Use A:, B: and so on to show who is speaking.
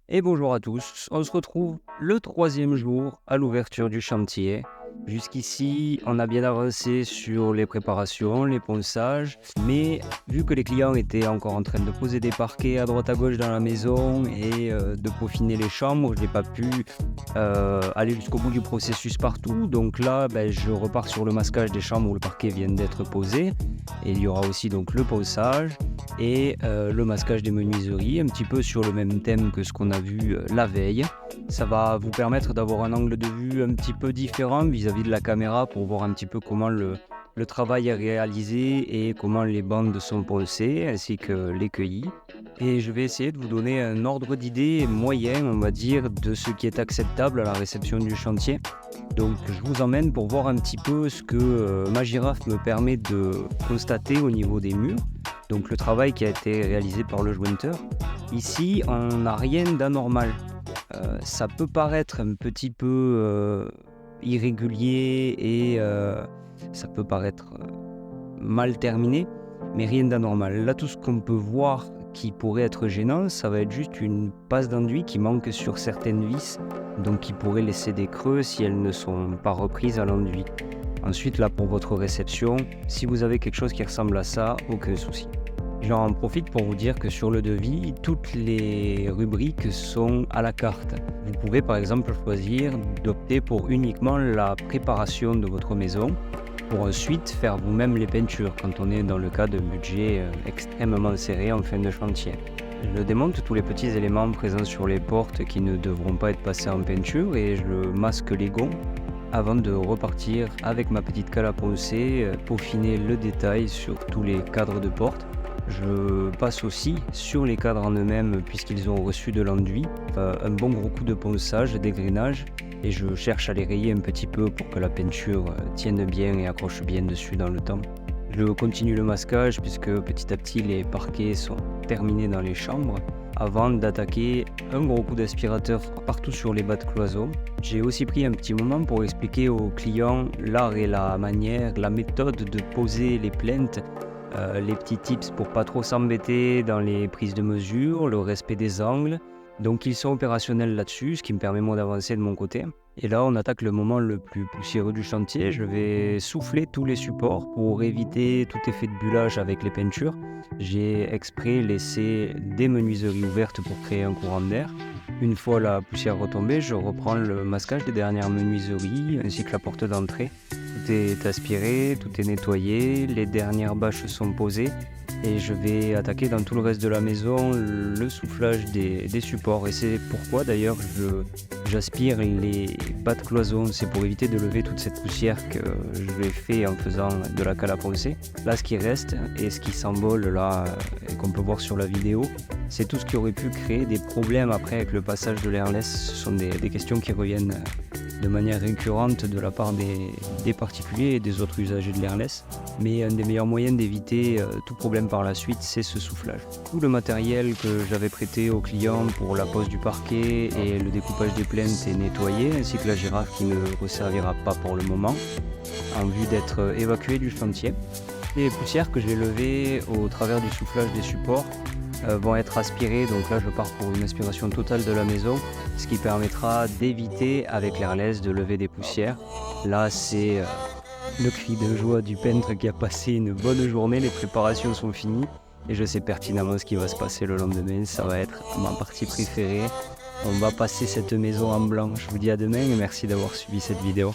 A: Et bonjour à tous, on se retrouve le troisième jour à l'ouverture du chantier. Jusqu'ici, on a bien avancé sur les préparations, les ponçages, mais vu que les clients étaient encore en train de poser des parquets à droite à gauche dans la maison et de peaufiner les chambres, je n'ai pas pu aller jusqu'au bout du processus partout. Donc là, je repars sur le masquage des chambres où le parquet vient d'être posé. Et il y aura aussi donc le ponçage et le masquage des menuiseries, un petit peu sur le même thème que ce qu'on a vu la veille. Ça va vous permettre d'avoir un angle de vue un petit peu différent vis-à-vis de la caméra pour voir un petit peu comment le travail est réalisé et comment les bandes sont poncées ainsi que les cueillis. Et je vais essayer de vous donner un ordre d'idée moyen, on va dire, de ce qui est acceptable à la réception du chantier. Donc je vous emmène pour voir un petit peu ce que ma girafe me permet de constater au niveau des murs. Donc le travail qui a été réalisé par le jointeur. Ici, on n'a rien d'anormal. Ça peut paraître un petit peu irrégulier et ça peut paraître mal terminé, mais rien d'anormal. Là, tout ce qu'on peut voir qui pourrait être gênant, ça va être juste une passe d'enduit qui manque sur certaines vis, donc qui pourrait laisser des creux si elles ne sont pas reprises à l'enduit. Ensuite, là, pour votre réception, si vous avez quelque chose qui ressemble à ça, aucun souci. J'en profite pour vous dire que sur le devis, toutes les rubriques sont à la carte. Vous pouvez par exemple choisir d'opter pour uniquement la préparation de votre maison pour ensuite faire vous-même les peintures quand on est dans le cas d'un budget extrêmement serré en fin de chantier. Je démonte tous les petits éléments présents sur les portes qui ne devront pas être passés en peinture et je masque les gonds avant de repartir avec ma petite canne à poncer, peaufiner le détail sur tous les cadres de porte. Je passe aussi sur les cadres en eux-mêmes puisqu'ils ont reçu de l'enduit, un bon gros coup de ponçage, d'égrainage et je cherche à les rayer un petit peu pour que la peinture tienne bien et accroche bien dessus dans le temps. Je continue le masquage puisque petit à petit les parquets sont terminés dans les chambres avant d'attaquer un gros coup d'aspirateur partout sur les bas de cloison. J'ai aussi pris un petit moment pour expliquer aux clients l'art et la manière, la méthode de poser les plinthes. Les petits tips pour pas trop s'embêter dans les prises de mesure, le respect des angles. Donc ils sont opérationnels là-dessus, ce qui me permet moi d'avancer de mon côté. Et là on attaque le moment le plus poussiéreux du chantier. Je vais souffler tous les supports pour éviter tout effet de bullage avec les peintures. J'ai exprès laissé des menuiseries ouvertes pour créer un courant d'air. Une fois la poussière retombée, je reprends le masquage des dernières menuiseries ainsi que la porte d'entrée. Tout est aspiré, tout est nettoyé, les dernières bâches sont posées et je vais attaquer dans tout le reste de la maison le soufflage des supports. Et c'est pourquoi d'ailleurs j'aspire les bas de cloison, c'est pour éviter de lever toute cette poussière que je l'ai fait en faisant de la cale à poncer. Là ce qui reste et ce qui s'envole là et qu'on peut voir sur la vidéo, c'est tout ce qui aurait pu créer des problèmes après avec le passage de l'airless. Ce sont des questions qui reviennent de manière récurrente de la part des particuliers et des autres usagers de l'airless. Mais un des meilleurs moyens d'éviter tout problème par la suite, c'est ce soufflage. Tout le matériel que j'avais prêté aux clients pour la pose du parquet et le découpage des plinthes est nettoyé, ainsi que la girafe qui ne resservira pas pour le moment, en vue d'être évacuée du chantier. Les poussières que j'ai levées au travers du soufflage des supports vont être aspirées, donc là je pars pour une aspiration totale de la maison, ce qui permettra d'éviter avec l'airless de lever des poussières. Là c'est le cri de joie du peintre qui a passé une bonne journée, les préparations sont finies et je sais pertinemment ce qui va se passer le lendemain, ça va être ma partie préférée. On va passer cette maison en blanc. Je vous dis à demain et merci d'avoir suivi cette vidéo.